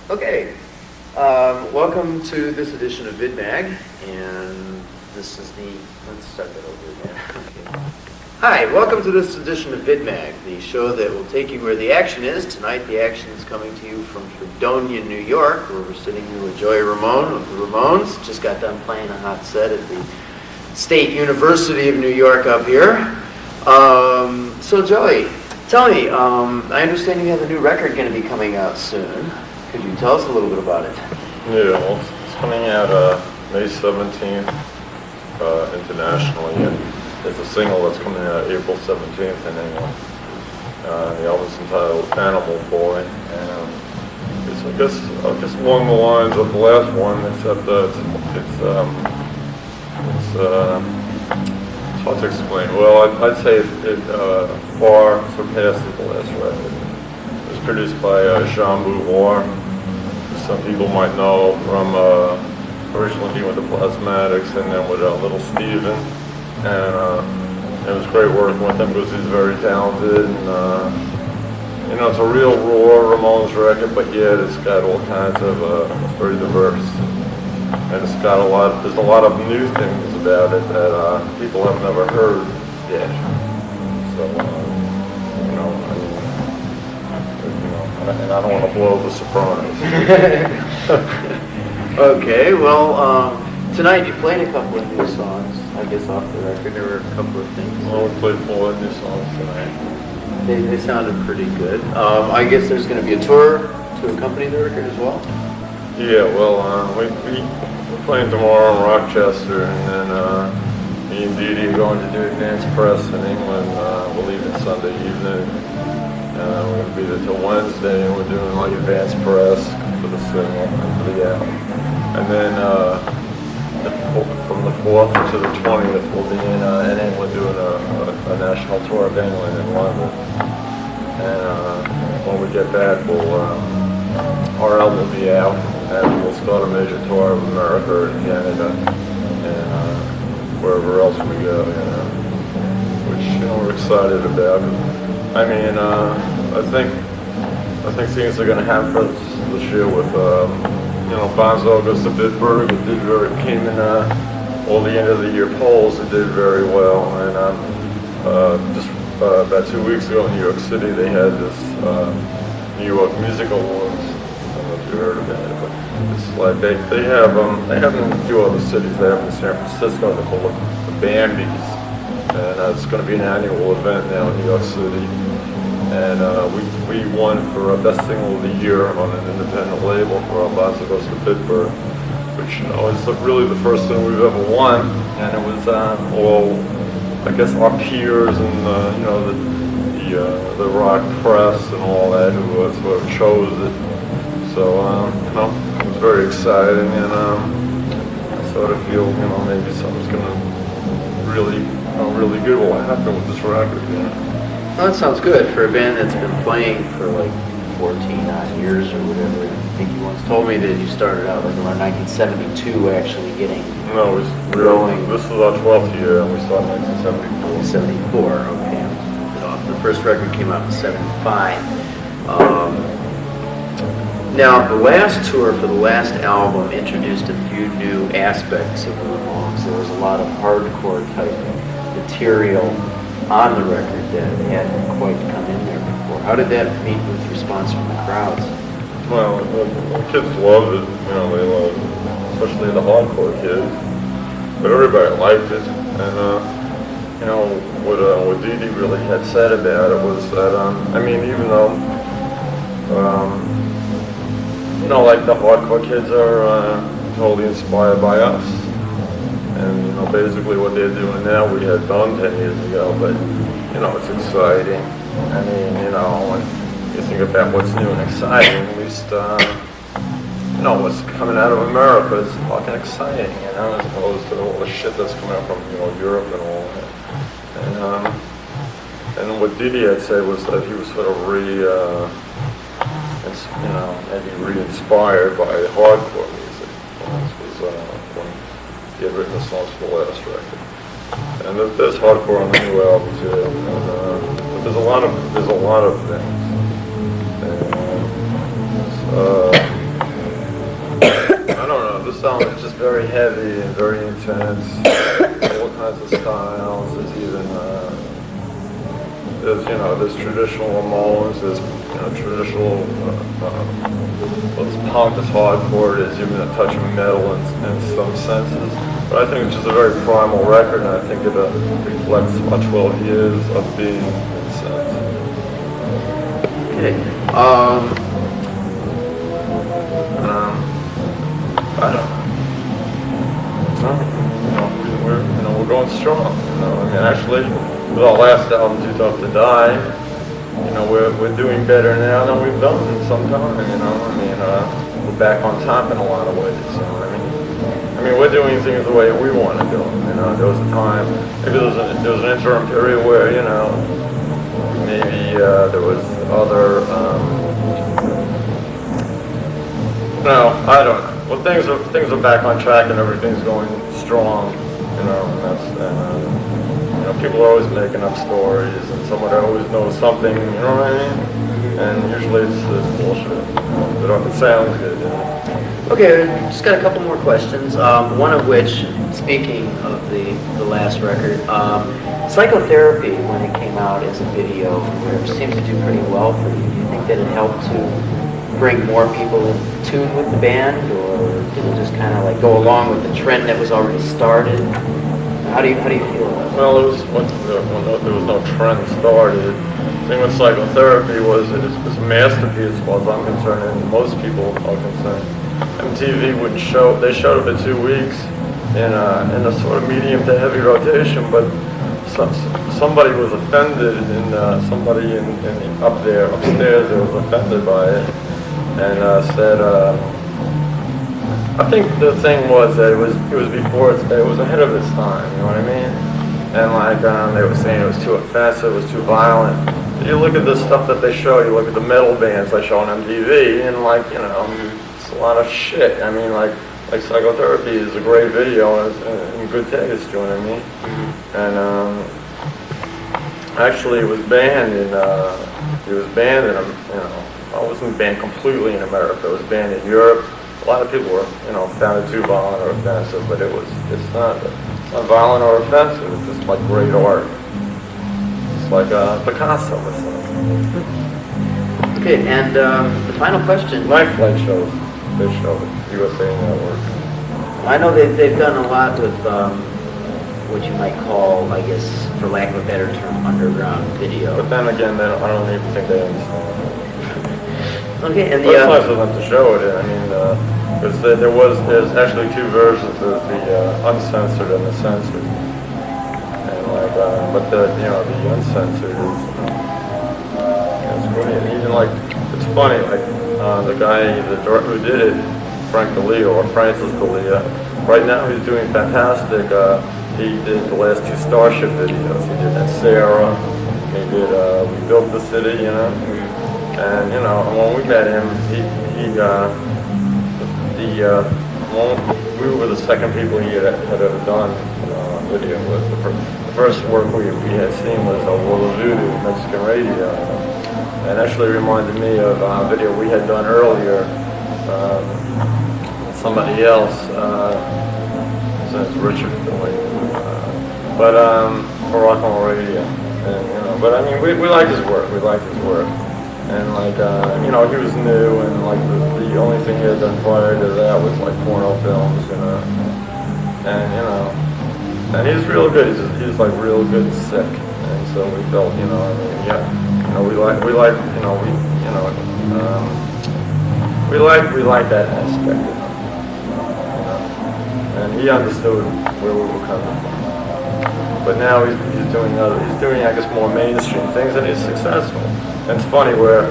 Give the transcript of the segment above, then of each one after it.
Okay, welcome to this edition of VidMag, and this is let's start that over again. Okay. Hi, welcome to this edition of VidMag, the show that will take you where the action is. Tonight the action is coming to you from Fredonia, New York, where we're sitting here with Joey Ramone of the Ramones. Just got done playing a hot set at the State University of New York up here. So Joey, tell me, I understand you have a new record going to be coming out soon. Could you tell us a little bit about it? Yeah, well, it's coming out May 17th internationally, and it's a single that's coming out April 17th in England. The album's entitled Animal Boy, and it's I guess along the lines of the last one, except it's hard to explain. Well, I'd say it far surpasses the last record. It was produced by Jean Beauvoir. Some people might know from originally being with the Plasmatics and then with Little Steven. And it was great working with him because he's very talented. And, it's a real raw Ramones record, but yet it's got all kinds of, it's very diverse. And it's got there's a lot of new things about it that people have never heard yet. So, and I don't want to blow the surprise. Okay, well, tonight you played a couple of new songs, I guess off the record. There were a couple of things. Well, we played 4 new songs tonight. They sounded pretty good. I guess there's going to be a tour to accompany the record as well? Yeah, well, we're playing tomorrow in Rochester, and then me and Dee Dee are going to do advance press in England. We're leaving Sunday evening. We're going to be there till Wednesday, and we're doing like advanced press for the single and for the album. And then from the 4th to the 20th, we'll be in England doing a national tour of England in London. And when we get back, our album will be out, and we'll start a major tour of America and Canada and wherever else we go, which we're excited about. I mean, I think things are going to happen for this year with, Bonzo goes to Bitburg. It came in all the end of the year polls. It did very well. And just about 2 weeks ago in New York City, they had this New York Music Awards. I don't know if you heard about it, but it's like they have in a few other cities. They have in San Francisco. They call it the Bambies. And it's going to be an annual event now in New York City. And we won for Best Single of the Year on an independent label for Bonzo Goes to Bitburg, which is really the first thing we've ever won. And it was all, I guess, our peers and the rock press and all that who sort of chose it. So it was very exciting, and I sort of feel maybe something's going to really good will happen with this record. Well, that sounds good for a band that's been playing for like 14 odd years or whatever. I think you once told me that you started out like around 1972 actually getting growing. This is our 12th year, and we started in 1974. 74, okay. The first record came out in 75. Now, the last tour for the last album introduced a few new aspects of the Ramones. There was a lot of hardcore type material on the record that hadn't quite come in there before. How did that meet with response from the crowds? Well, the kids loved it. They loved it, especially the hardcore kids. But everybody liked it. And what Dee Dee really had said about it was that even though like the hardcore kids are totally inspired by us. And basically what they're doing now we had done 10 years ago, but it's exciting. I mean, when you think about what's new and exciting, at least what's coming out of America is fucking exciting, as opposed to all the shit that's coming out from Europe and all that. And what Dee Dee had said was that he was sort of maybe re-inspired by hardcore music. This was when he had written the songs for the last record. And there's hardcore on the new album too. But there's a lot of things. And, very heavy and very intense. All kinds of styles. There's even there's traditional Ramones. There's traditional. There's punk. There's hardcore. There's even a touch of metal in some senses. But I think it's just a very primal record, and I think it reflects much what he is of being in a sense. Okay. I don't know. We're going strong. I mean, actually, with our last album, Too Tough to Die, we're doing better now than we've done in some time. We're back on top in a lot of ways. I mean, we're doing things the way we want to do them. There was a time, maybe there was an interim period where maybe there was other. No, I don't know. Well, things are back on track and everything's going strong, and people are always making up stories, and someone always knows something, you know what I mean? And usually it's bullshit. But it sounds good. Okay, just got a couple more questions. One of which, speaking of the last record, Psychotherapy, when it came out as a video, seems to do pretty well for you. Do you think that it helped to bring more people in tune with the band, or did it just kind of like go along with the trend that was already started? How do you feel about that? Well, there was no trend started. The thing with Psychotherapy was it was a masterpiece as far as I'm concerned, and most people are concerned. MTV wouldn't show. They showed it for 2 weeks in a sort of medium to heavy rotation, but somebody was offended, and somebody up there upstairs that was offended by it, and said, I think the thing was that it was before it was ahead of its time. You know what I mean? And they were saying it was too offensive, it was too violent. You look at the stuff that they show. You look at the metal bands they show on MTV, and it's a lot of shit. I mean, like Psychotherapy is a great video and good taste. You know what I mean? And actually, it was banned in. It wasn't banned completely in America. It was banned in Europe. A lot of people were, found it too violent or offensive, but it's not violent or offensive. It's just like great art. It's like Picasso or something. Okay, and the final question. Night Flight shows. They show it. USA Network. I know they've done a lot with what you might call, I guess, for lack of a better term, underground video. But then again, I don't even think they understand. Okay, and it's nice of them to show it. I mean, because there's actually two versions. There's the uncensored and the censored. And but the uncensored is it's great. And even it's funny. The guy, the director who did it, Frank D'Elia or Francis D'Elia. Right now, he's doing fantastic. He did the last 2 Starship videos. He did that Sarah. He did We Built the City. And when we met him, we were the second people he had ever done video with. The first work we had seen was World of Voodoo, Mexican radio, and actually reminded me of a video we had done earlier. Somebody else, his name's Richard, for Rock and Roll Radio, and but I mean we liked his work. We liked his work. And he was new, and the only thing he had done prior to that was porno films, and he's real good. He's real good and sick, and so we felt, we like that aspect of him, and he understood where we were coming from. But now he's doing I guess more mainstream things, and he's successful. And it's funny where,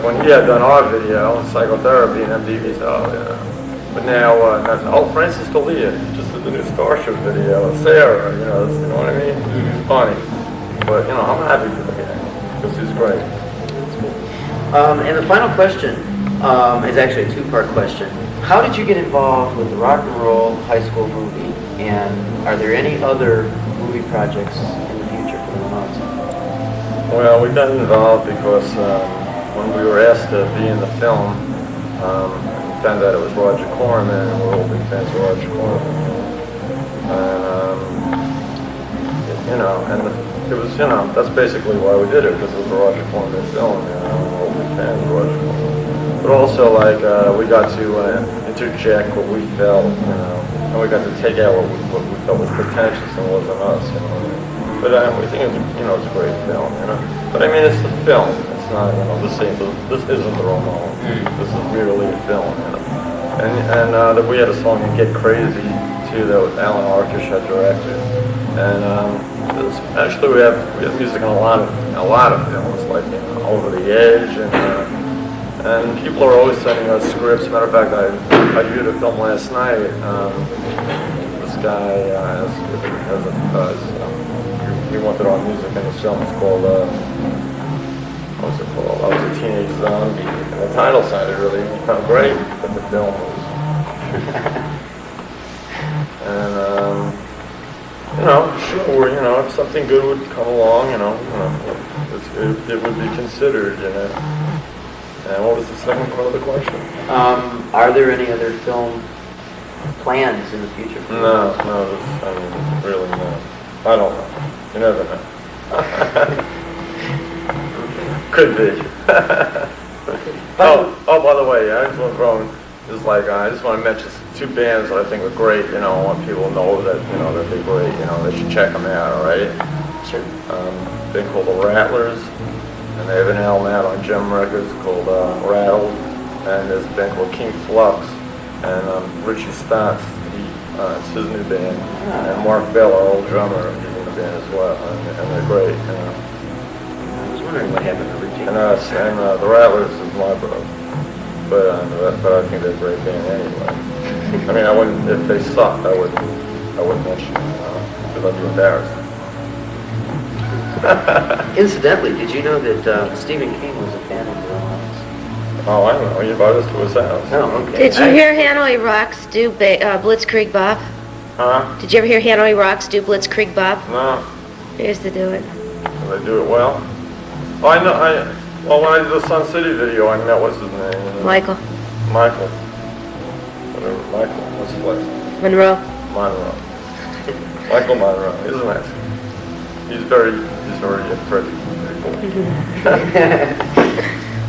when he had done our video, Psychotherapy, and MTV said, but now, Francis D'Elia just did the new Starship video, Sarah, you know what I mean? It's funny. But, I'm happy for the guy, because he's great. And the final question is actually a 2-part question. How did you get involved with the Rock and Roll High School movie? And are there any other movie projects in the future for the Ramones? Well, we got involved because when we were asked to be in the film, We found out it was Roger Corman, and we're all big fans of Roger Corman. And, and it was, that's basically why we did it, because it was a Roger Corman film, we're all big fans of Roger Corman. But also, like, we got to interject what we felt, and we got to take out what we felt was pretentious and wasn't us, But we think it's a great film, But I mean, it's the film. It's not, this isn't the Ramone. This is merely a film, And that we had a song in Get Crazy too that Alan Arkish had directed, and actually we have music in a lot of films, like Over the Edge, and people are always sending us scripts. Matter of fact, I viewed a film last night. This guy he wanted our music in his film. It's called what was it called? I Was a Teenage Zombie. And the title sounded really kind of great, but the film was. And sure, if something good would come along, it would be considered, And what was the second part of the question? Are there any other film plans in the future? No, really no. I don't know. You never know. Could be. Oh, by the way, I just want to mention two bands that I think are great. I want people to know that that they're great. They should check them out. All right. Sure. A band called the Rattlers, and they have an album out on Gem Records called Rattled, and there's a band called King Flux, and Richie Stotts, it's his new band, and Mark Bell, our old drummer, he's in the band as well, and they're great. I was wondering what happened to Richie. And the Rattlers is my brother, but I think they're a great band anyway. I mean, I wouldn't, if they sucked, I wouldn't mention them, because I'd be embarrassed. Incidentally, did you know that Stephen King was a fan of the Ramones? Oh, I know. He invited us to his house. Oh, okay. Did you hear Hanoi Rocks do Blitzkrieg Bob? Huh? Did you ever hear Hanoi Rocks do Blitzkrieg Bob? No. They used to do it. Do they do it well? Oh, I know. Well, when I did the Sun City video, I met, what's his name? Michael Michael. Whatever. Michael. What's his last name? Monroe. Monroe. Michael Monroe. He's a nice guy. He's very pretty.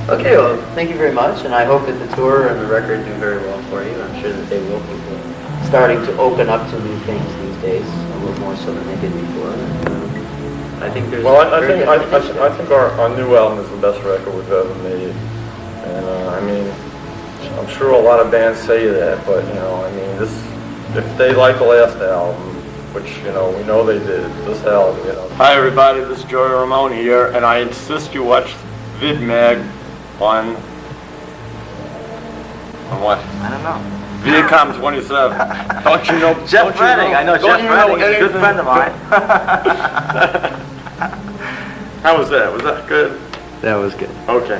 Okay, well, thank you very much, and I hope that the tour and the record do very well for you. I'm sure that they will. People are starting to open up to new things these days, a little more so than they did before. I think there's. Well, I think our new album is the best record we've ever made, and I'm sure a lot of bands say that, but if they like the last album, which we know they did, this album, Hi everybody, this is Joey Ramone here, and I insist you watch VidMag on what? I don't know. Viacom 27. Don't you know? Jeff Redding. I know Jeff Redding. He's a good friend of mine. How was that? Was that good? That was good. Okay.